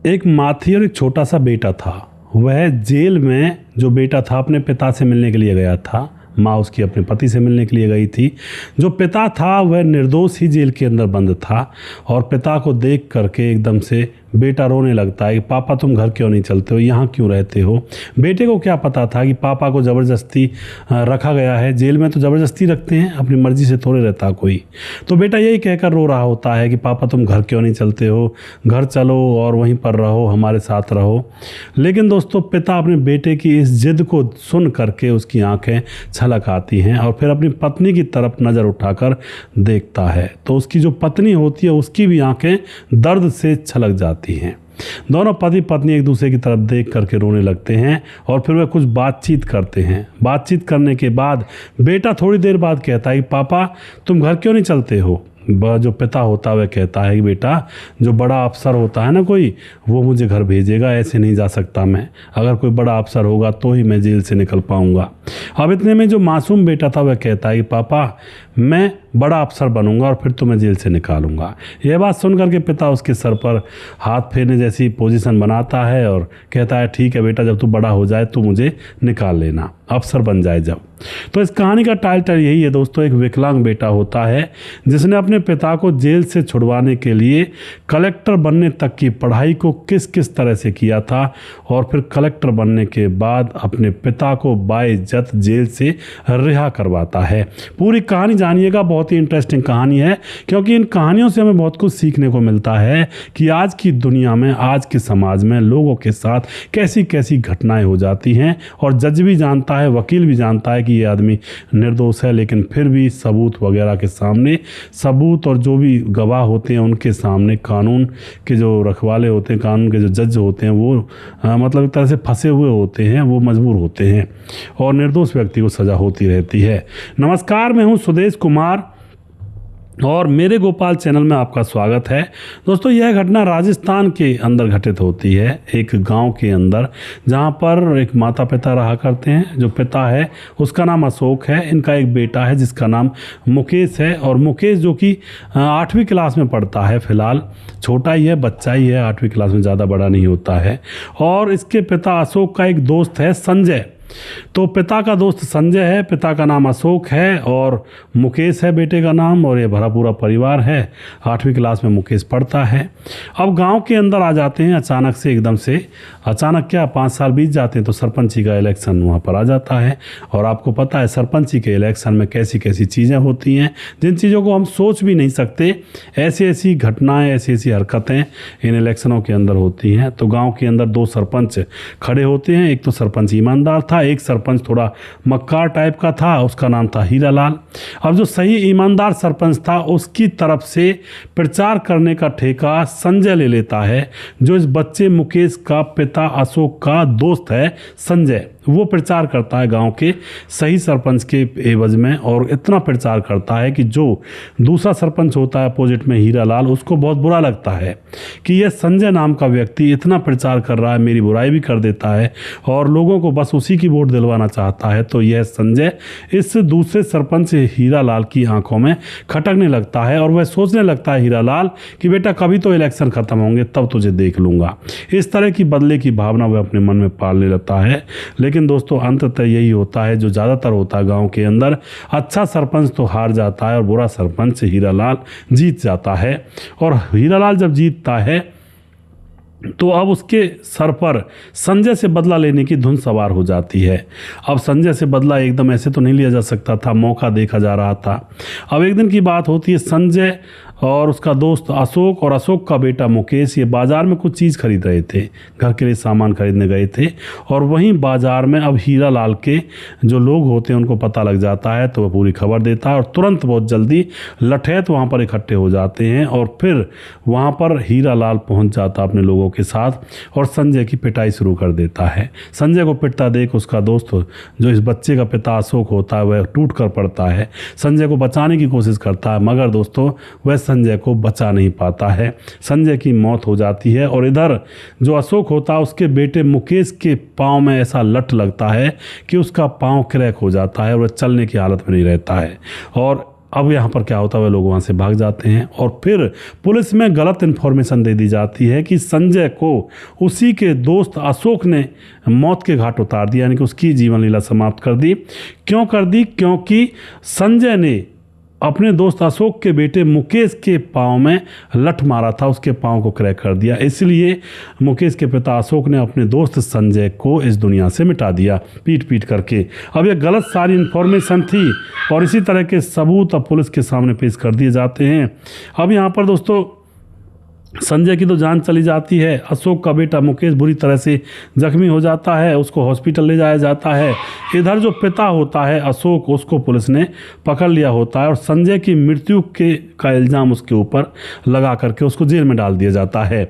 एक माँ थी और एक छोटा सा बेटा था। वह जेल में जो बेटा था अपने पिता से मिलने के लिए गया था। माँ उसकी अपने पति से मिलने के लिए गई थी। जो पिता था वह निर्दोष ही जेल के अंदर बंद था और पिता को देख करके एकदम से बेटा रोने लगता है कि पापा तुम घर क्यों नहीं चलते हो, यहाँ क्यों रहते हो। बेटे को क्या पता था कि पापा को ज़बरदस्ती रखा गया है। जेल में तो ज़बरदस्ती रखते हैं, अपनी मर्ज़ी से थोड़े रहता कोई। तो बेटा यही कहकर रो रहा होता है कि पापा तुम घर क्यों नहीं चलते हो, घर चलो और वहीं पर रहो, हमारे साथ रहो। लेकिन दोस्तों पिता अपने बेटे की इस जिद को सुन करके उसकी आंखें छलक आती हैं और फिर अपनी पत्नी की तरफ नज़र उठाकर देखता है तो उसकी जो पत्नी होती है उसकी भी आंखें दर्द से छलक जाती हैं। दोनों पति पत्नी एक दूसरे की तरफ देख करके रोने लगते हैं और फिर वे कुछ बातचीत करते हैं। बातचीत करने के बाद बेटा थोड़ी देर बाद कहता है कि पापा तुम घर क्यों नहीं चलते हो। जो पिता होता है वह कहता है कि बेटा जो बड़ा अफसर होता है ना कोई, वो मुझे घर भेजेगा, ऐसे नहीं जा सकता मैं। अगर कोई बड़ा अफसर होगा तो ही मैं जेल से निकल पाऊंगा। अब इतने में जो मासूम बेटा था वह कहता है कि पापा मैं बड़ा अफसर बनूंगा और फिर तुम्हें जेल से निकालूंगा। यह बात सुनकर के पिता उसके सर पर हाथ फेरने जैसी पोजीशन बनाता है और कहता है ठीक है बेटा, जब तू बड़ा हो जाए तो मुझे निकाल लेना, अफसर बन जाए जब। तो इस कहानी का टाइटल यही है दोस्तों। एक विकलांग बेटा होता है जिसने अपने पिता को जेल से छुड़वाने के लिए कलेक्टर बनने तक की पढ़ाई को किस किस तरह से किया था और फिर कलेक्टर बनने के बाद अपने पिता को बाइज्जत जेल से रिहा करवाता है। पूरी कहानी जानिएगा, बहुत ही इंटरेस्टिंग कहानी है क्योंकि इन कहानियों से हमें बहुत कुछ सीखने को मिलता है कि आज की दुनिया में, आज के समाज में लोगों के साथ कैसी कैसी घटनाएं हो जाती हैं और जज भी जानता है, वकील भी जानता है कि ये आदमी निर्दोष है, लेकिन फिर भी सबूत वगैरह के सामने, सबूत और जो भी गवाह होते हैं उनके सामने कानून के जो रखवाले होते हैं, कानून के जो जज होते हैं वो मतलब एक तरह से फंसे हुए होते हैं, वो मजबूर होते हैं और निर्दोष व्यक्ति को सज़ा होती रहती है। नमस्कार, मैं हूं सुदेश कुमार और मेरे गोपाल चैनल में आपका स्वागत है। दोस्तों यह घटना राजस्थान के अंदर घटित होती है, एक गांव के अंदर, जहां पर एक माता पिता रहा करते हैं। जो पिता है उसका नाम अशोक है, इनका एक बेटा है जिसका नाम मुकेश है और मुकेश जो कि 8वीं क्लास में पढ़ता है। फिलहाल छोटा ही है, बच्चा ही है, 8वीं क्लास में, ज़्यादा बड़ा नहीं होता है। और इसके पिता अशोक का एक दोस्त है संजय। तो पिता का दोस्त संजय है, पिता का नाम अशोक है और मुकेश है बेटे का नाम, और ये भरा पूरा परिवार है। 8वीं क्लास में मुकेश पढ़ता है। अब गांव के अंदर आ जाते हैं अचानक से, एकदम से अचानक क्या 5 साल बीत जाते हैं तो सरपंची का इलेक्शन वहाँ पर आ जाता है। और आपको पता है सरपंची के इलेक्शन में कैसी कैसी चीज़ें होती हैं जिन चीज़ों को हम सोच भी नहीं सकते। ऐसी ऐसी घटनाएँ, ऐसी ऐसी हरकतें इन इलेक्शनों के अंदर होती हैं। तो गाँव के अंदर 2 सरपंच खड़े होते हैं। एक तो सरपंच ईमानदार था, एक सरपंच थोड़ा मक्कार टाइप का था, उसका नाम था हीरालाल। अब जो सही ईमानदार सरपंच था उसकी तरफ से प्रचार करने का ठेका संजय ले लेता है। जो इस बच्चे मुकेश का पिता अशोक का दोस्त है संजय, वो प्रचार करता है गांव के सही सरपंच के एवज में, और इतना प्रचार करता है कि जो दूसरा सरपंच होता है अपोजिट में हीरालाल, उसको बहुत बुरा लगता है कि यह संजय नाम का व्यक्ति इतना प्रचार कर रहा है, मेरी बुराई भी कर देता है और लोगों को बस उसी की वोट दिलवाना चाहता है। तो यह संजय इस दूसरे सरपंच हीरालाल की आंखों में खटकने लगता है और वह सोचने लगता है हीरालाल कि बेटा कभी तो इलेक्शन खत्म होंगे तब तुझे देख लूंगा। इस तरह की बदले की भावना वह अपने मन में पालने लगता है। लेकिन दोस्तों अंततः यही होता है जो ज़्यादातर होता है गांव के अंदर, अच्छा सरपंच तो हार जाता है और बुरा सरपंच हीरालाल जीत जाता है। और हीरालाल जब जीतता है तो अब उसके सर पर संजय से बदला लेने की धुन सवार हो जाती है। अब संजय से बदला एकदम ऐसे तो नहीं लिया जा सकता था, मौका देखा जा रहा था। अब एक दिन की बात होती है, संजय और उसका दोस्त अशोक और अशोक का बेटा मुकेश ये बाज़ार में कुछ चीज़ खरीद रहे थे, घर के लिए सामान खरीदने गए थे। और वहीं बाज़ार में अब हीरालाल के जो लोग होते हैं उनको पता लग जाता है तो वह पूरी खबर देता है और तुरंत बहुत जल्दी लठैत वहाँ पर इकट्ठे हो जाते हैं और फिर वहाँ पर हीरालाल पहुँच जाता अपने लोगों के साथ और संजय की पिटाई शुरू कर देता है। संजय को पिटता देख उसका दोस्त जो इस बच्चे का पिता अशोक होता है वह टूट कर पड़ता है, संजय को बचाने की कोशिश करता है, मगर दोस्तों वह संजय को बचा नहीं पाता है। संजय की मौत हो जाती है और इधर जो अशोक होता है उसके बेटे मुकेश के पाँव में ऐसा लट लगता है कि उसका पाँव क्रैक हो जाता है और वह चलने की हालत में नहीं रहता है। और अब यहाँ पर क्या होता है, वे लोग वहाँ से भाग जाते हैं और फिर पुलिस में गलत इन्फॉर्मेशन दे दी जाती है कि संजय को उसी के दोस्त अशोक ने मौत के घाट उतार दिया, यानी कि उसकी जीवन लीला समाप्त कर दी। क्यों कर दी? क्योंकि संजय ने अपने दोस्त अशोक के बेटे मुकेश के पाँव में लठ मारा था, उसके पाँव को क्रैक कर दिया। इसलिए मुकेश के पिता अशोक ने अपने दोस्त संजय को इस दुनिया से मिटा दिया पीट पीट करके। अब ये गलत सारी इन्फॉर्मेशन थी और इसी तरह के सबूत अब पुलिस के सामने पेश कर दिए जाते हैं। अब यहाँ पर दोस्तों संजय की तो जान चली जाती है, अशोक का बेटा मुकेश बुरी तरह से जख्मी हो जाता है, उसको हॉस्पिटल ले जाया जाता है। इधर जो पिता होता है अशोक, उसको पुलिस ने पकड़ लिया होता है और संजय की मृत्यु का इल्ज़ाम उसके ऊपर लगा करके उसको जेल में डाल दिया जाता है।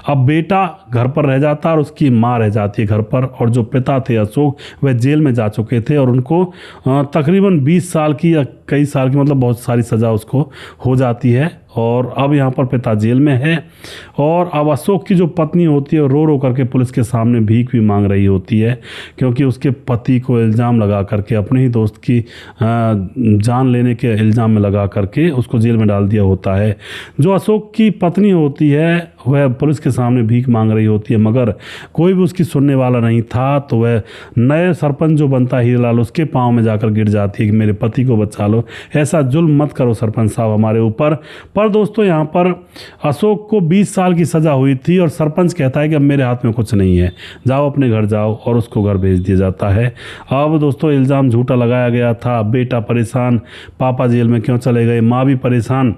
अब बेटा घर पर रह जाता है और उसकी माँ रह जाती है घर पर, और जो पिता थे अशोक वह जेल में जा चुके थे और उनको तकरीबन 20 साल की या कई साल की, मतलब बहुत सारी सज़ा उसको हो जाती है। और अब यहाँ पर पिता जेल में है और अब अशोक की जो पत्नी होती है रो रो करके पुलिस के सामने भीख भी मांग रही होती है, क्योंकि उसके पति को इल्ज़ाम लगा करके, अपने ही दोस्त की जान लेने के इल्ज़ाम में लगा करके उसको जेल में डाल दिया होता है। जो अशोक की पत्नी होती है वह पुलिस के सामने भीख मांग रही होती है, मगर कोई भी उसकी सुनने वाला नहीं था। तो वह नए सरपंच जो बनता है हीरालाल, उसके पाँव में जाकर गिर जाती है कि मेरे पति को बचा लो, ऐसा जुल्म मत करो सरपंच साहब हमारे ऊपर। पर दोस्तों यहाँ पर अशोक को 20 साल की सज़ा हुई थी और सरपंच कहता है कि अब मेरे हाथ में कुछ नहीं है, जाओ अपने घर जाओ, और उसको घर भेज दिया जाता है। अब दोस्तों इल्ज़ाम झूठा लगाया गया था, बेटा परेशान, पापा जेल में क्यों चले गए, माँ भी परेशान।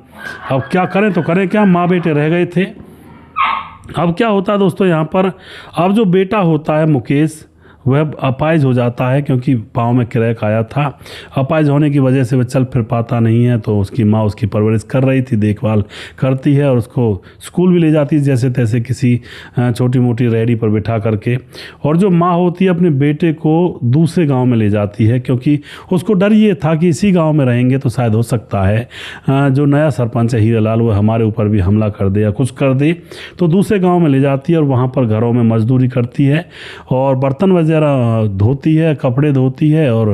अब क्या करें तो करें क्या, माँ बेटे रह गए थे। अब क्या होता है दोस्तों यहाँ पर, अब जो बेटा होता है मुकेश वह अपाहिज हो जाता है, क्योंकि पाँव में क्रैक आया था। अपाहिज होने की वजह से वह चल फिर पाता नहीं है, तो उसकी माँ उसकी परवरिश कर रही थी, देखभाल करती है और उसको स्कूल भी ले जाती है जैसे तैसे किसी छोटी मोटी रेहड़ी पर बिठा करके। और जो माँ होती है अपने बेटे को दूसरे गांव में ले जाती है, क्योंकि उसको डर ये था कि इसी गाँव में रहेंगे तो शायद हो सकता है जो नया सरपंच है हीरालाल वह हमारे ऊपर भी हमला कर दे या कुछ कर दे। तो दूसरे गाँव में ले जाती है और वहाँ पर घरों में मजदूरी करती है और बर्तन वगैरह धोती है, कपड़े धोती है और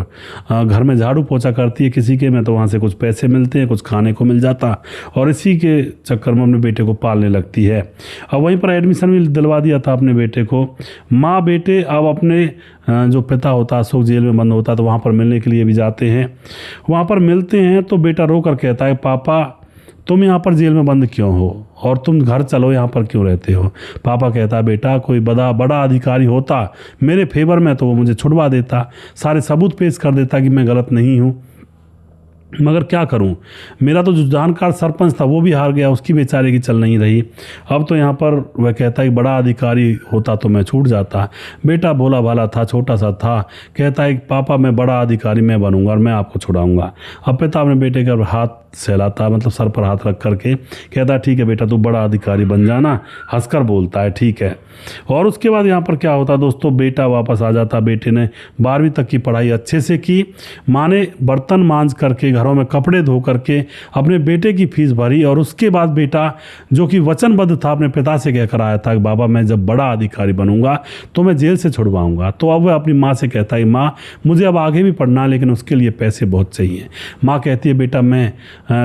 घर में झाड़ू पोछा करती है किसी के में, तो वहाँ से कुछ पैसे मिलते हैं, कुछ खाने को मिल जाता, और इसी के चक्कर में अपने बेटे को पालने लगती है। अब वहीं पर एडमिशन भी दिलवा दिया था अपने बेटे को। माँ बेटे अब अपने जो पिता होता अशोक जेल में बंद होता तो वहाँ पर मिलने के लिए भी जाते हैं। वहाँ पर मिलते हैं तो बेटा रो कर कहता है, पापा तुम यहाँ पर जेल में बंद क्यों हो और तुम घर चलो, यहाँ पर क्यों रहते हो। पापा कहता है, बेटा कोई बड़ा अधिकारी होता मेरे फेवर में तो वो मुझे छुड़वा देता, सारे सबूत पेश कर देता कि मैं गलत नहीं हूँ, मगर क्या करूं, मेरा तो जो जानकार सरपंच था वो भी हार गया, उसकी बेचारे की चल नहीं रही। अब तो यहाँ पर वह कहता है कि बड़ा अधिकारी होता तो मैं छूट जाता। बेटा भोला भाला था, छोटा सा था, कहता है कि पापा मैं बड़ा अधिकारी मैं बनूंगा और मैं आपको छुड़ाऊंगा। अब पिता अपने बेटे के हाथ सहलाता, मतलब सर पर हाथ रख करके कहता है, ठीक है बेटा तू बड़ा अधिकारी बन जाना, हंसकर बोलता है ठीक है। और उसके बाद यहाँ पर क्या होता दोस्तों, बेटा वापस आ जाता। बेटे ने 12वीं तक की पढ़ाई अच्छे से की, माँ ने बर्तन मांज करके घरों में कपड़े धो करके अपने बेटे की फीस भरी, और उसके बाद बेटा जो कि वचनबद्ध था अपने पिता से कहकर आया था कि बाबा मैं जब बड़ा अधिकारी बनूंगा तो मैं जेल से छुड़वाऊंगा, तो अब वह अपनी माँ से कहता है, माँ मुझे अब आगे भी पढ़ना है लेकिन उसके लिए पैसे बहुत चाहिए। माँ कहती है, बेटा मैं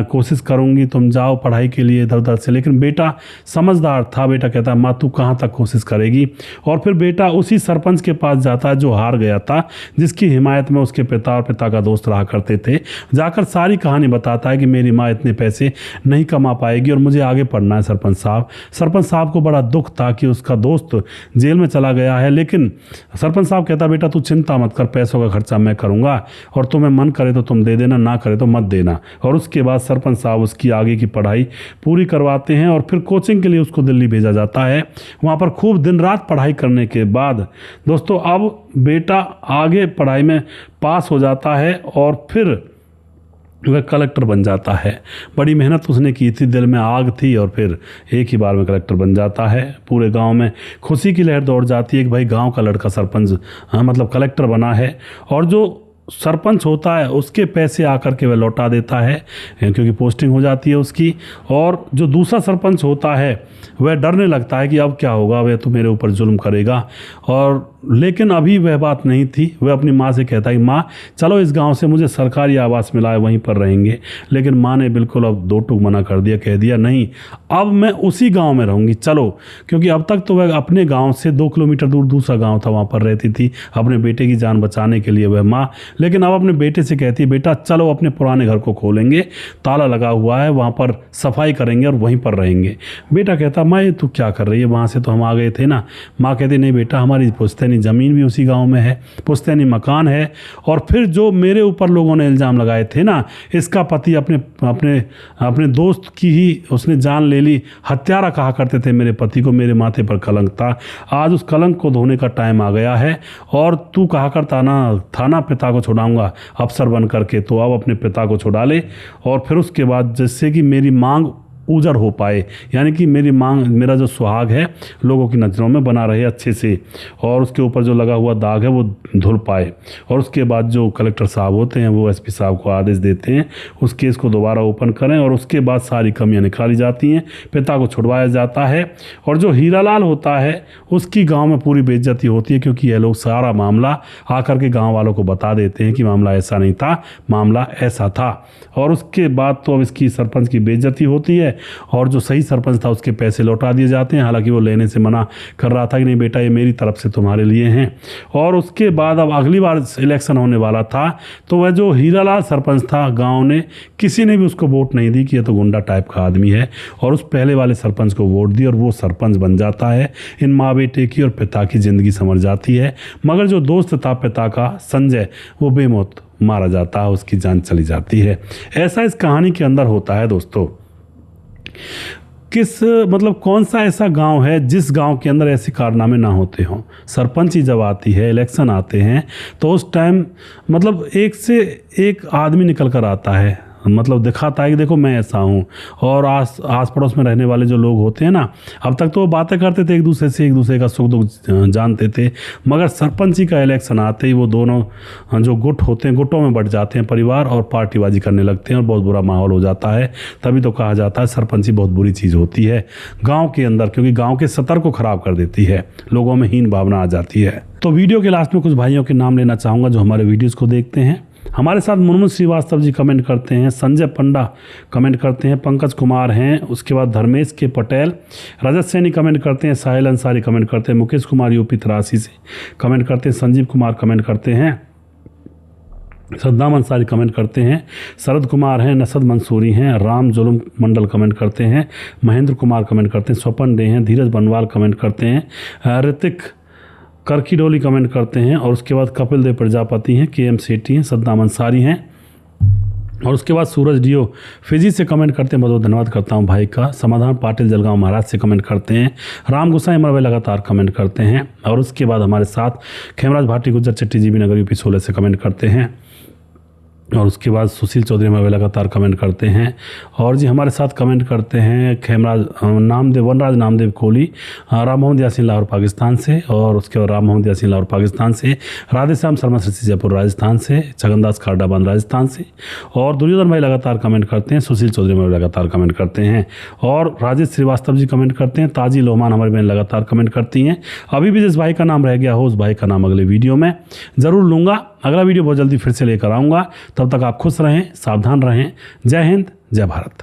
कोशिश करूंगी, तुम जाओ पढ़ाई के लिए इधर उधर से। लेकिन बेटा समझदार था, बेटा कहता है, माँ तू कहाँ तक कोशिश करेगी। और फिर बेटा उसी सरपंच के पास जाता है जो हार गया था, जिसकी हिमायत में उसके पिता और पिता का दोस्त रहा करते थे। जाकर सारी कहानी बताता है कि मेरी माँ इतने पैसे नहीं कमा पाएगी और मुझे आगे पढ़ना है सरपंच साहब। सरपंच साहब को बड़ा दुख था कि उसका दोस्त जेल में चला गया है, लेकिन सरपंच साहब कहता, बेटा तू चिंता मत कर, पैसों का खर्चा मैं करूँगा और तुम्हें मन करे तो तुम दे देना, ना करे तो मत देना। और उसके बाद सरपंच साहब उसकी आगे की पढ़ाई पूरी करवाते हैं और फिर कोचिंग के लिए उसको दिल्ली भेजा जाता है। वहाँ पर खूब दिन रात पढ़ाई करने के बाद दोस्तों अब बेटा आगे पढ़ाई में पास हो जाता है और फिर वह कलेक्टर बन जाता है। बड़ी मेहनत उसने की थी, दिल में आग थी, और फिर एक ही बार में कलेक्टर बन जाता है। पूरे गांव में खुशी की लहर दौड़ जाती है कि भाई गांव का लड़का सरपंच मतलब कलेक्टर बना है। और जो सरपंच होता है उसके पैसे आकर के वह लौटा देता है, क्योंकि पोस्टिंग हो जाती है उसकी। और जो दूसरा सरपंच होता है वह डरने लगता है कि अब क्या होगा, वह तो मेरे ऊपर जुल्म करेगा। और लेकिन अभी वह बात नहीं थी। वह अपनी माँ से कहता है कि माँ चलो इस गांव से मुझे सरकारी आवास मिला है, वहीं पर रहेंगे। लेकिन माँ ने बिल्कुल अब दो टूक मना कर दिया, कह दिया नहीं, अब मैं उसी गांव में रहूँगी चलो। क्योंकि अब तक तो वह अपने गांव से 2 किलोमीटर दूर दूसरा गांव था, वहाँ पर रहती थी अपने बेटे की जान बचाने के लिए वह माँ। लेकिन अब अपने बेटे से कहती है बेटा चलो अपने पुराने घर को खोलेंगे, ताला लगा हुआ है, वहाँ पर सफाई करेंगे और वहीं पर रहेंगे। बेटा कहता माँ तू क्या कर रही है, वहाँ से तो हम आ गए थे ना। माँ कहती नहीं बेटा, हमारी पुश्तैनी ज़मीन भी उसी गांव में है, पुश्तैनी मकान है। और फिर जो मेरे ऊपर लोगों ने इल्ज़ाम लगाए थे ना, इसका पति अपने अपने अपने दोस्त की ही उसने जान ले ली, हत्यारा कहा करते थे मेरे पति को, मेरे माथे पर कलंक था। आज उस कलंक को धोने का टाइम आ गया है। और तू कहा करता ना था ना पिता को छुड़ाऊंगा अफसर बन करके, तो अब अपने पिता को छुड़ा ले। और फिर उसके बाद जिससे कि मेरी मांग उजड़ हो पाए, यानी कि मेरी मांग, मेरा जो सुहाग है लोगों की नज़रों में बना रहे अच्छे से, और उसके ऊपर जो लगा हुआ दाग है वो धुल पाए। और उसके बाद जो कलेक्टर साहब होते हैं वो एसपी साहब को आदेश देते हैं उस केस को दोबारा ओपन करें, और उसके बाद सारी कमियां निकाली जाती हैं, पिता को छुड़वाया जाता है। और जो हीरालाल होता है उसकी गाँव में पूरी बेइज्जती होती है, क्योंकि यह लोग सारा मामला आकर के गाँव वालों को बता देते हैं कि मामला ऐसा नहीं था, मामला ऐसा था। और उसके बाद तो अब इसकी सरपंच की बेइज्जती होती है, और जो सही सरपंच था उसके पैसे लौटा दिए जाते हैं। हालांकि वो लेने से मना कर रहा था कि नहीं बेटा ये मेरी तरफ से तुम्हारे लिए हैं। और उसके बाद अब अगली बार इलेक्शन होने वाला था, तो वह जो हीरालाल सरपंच था गांव ने किसी ने भी उसको वोट नहीं दी कि ये तो गुंडा टाइप का आदमी है, और उस पहले वाले सरपंच को वोट दी और वो सरपंच बन जाता है। इन माँ बेटे की और पिता की ज़िंदगी संवर जाती है। मगर जो दोस्त था पिता का संजय, वो बेमौत मारा जाता है, उसकी जान चली जाती है। ऐसा इस कहानी के अंदर होता है दोस्तों। मतलब कौन सा ऐसा गांव है जिस गांव के अंदर ऐसे कारनामे ना होते हों। सरपंची जब आती है, इलेक्शन आते हैं, तो उस टाइम मतलब एक से एक आदमी निकल कर आता है, मतलब दिखाता है कि देखो मैं ऐसा हूँ। और आस पड़ोस में रहने वाले जो लोग होते हैं ना, अब तक तो वो बातें करते थे एक दूसरे से, एक दूसरे का सुख दुख जानते थे। मगर सरपंची का इलेक्शन आते ही वो दोनों जो गुट होते हैं, गुटों में बट जाते हैं परिवार, और पार्टीबाजी करने लगते हैं और बहुत बुरा माहौल हो जाता है। तभी तो कहा जाता है सरपंची बहुत बुरी चीज़ होती है गाँव के अंदर, क्योंकि गाँव के सतर को ख़राब कर देती है, लोगों में हीन भावना आ जाती है। तो वीडियो के लास्ट में कुछ भाइयों के नाम लेना चाहूँगा जो हमारे वीडियोज़ को देखते हैं। हमारे साथ मुनमुन श्रीवास्तव जी कमेंट करते हैं, संजय पंडा कमेंट करते हैं, पंकज कुमार हैं, उसके बाद धर्मेश के पटेल, रजत सैनी कमेंट करते हैं, साहिल अंसारी कमेंट करते हैं, मुकेश कुमार यूपी 83 से कमेंट करते हैं, संजीव कुमार कमेंट करते हैं, सद्दाम अंसारी कमेंट करते हैं, शरद कुमार हैं, नसद मंसूरी हैं, राम जुलुम मंडल कमेंट करते हैं, महेंद्र कुमार कमेंट करते हैं, स्वपन डे हैं, धीरज बनवाल कमेंट करते हैं, ऋतिक करकी डोली कमेंट करते हैं, और उसके बाद कपिल देव प्रजापति हैं, KM सेठी हैं, सद्दाम अंसारी हैं, और उसके बाद सूरज डियो फिजी से कमेंट करते हैं, बहुत बहुत धन्यवाद करता हूं भाई का। समाधान पाटिल जलगांव महाराज से कमेंट करते हैं, राम गोसाई अमर भाई लगातार कमेंट करते हैं, और उसके बाद हमारे साथ खेमराज भाटी गुज्जर चट्टी जीबी नगर UP 16 से कमेंट करते हैं, और उसके बाद सुशील चौधरी हमारे लगातार कमेंट करते हैं। और जी हमारे साथ कमेंट करते हैं खेमराज नामदेव, वनराज नामदेव कोहली, राम मोहम्मद यासीन लाहौर पाकिस्तान से, और उसके बाद राम मोहम्मद यासीन लाहौर पाकिस्तान से, राधेश्याम शर्मा श्री जयपुर राजस्थान से, छगनदास खारडाबाद राजस्थान से, और दुर्योधन भाई लगातार कमेंट करते हैं, सुशील चौधरी हमारे लगातार कमेंट करते हैं, और राजेश श्रीवास्तव जी कमेंट करते हैं, ताजी लोहमान हमारी बहन लगातार कमेंट करती हैं। अभी भी जिस भाई का नाम रह गया हो उस भाई का नाम अगले वीडियो में ज़रूर लूँगा। अगला वीडियो बहुत जल्दी फिर से लेकर आऊँगा। तब तक आप खुश रहें, सावधान रहें। जय हिंद, जय भारत।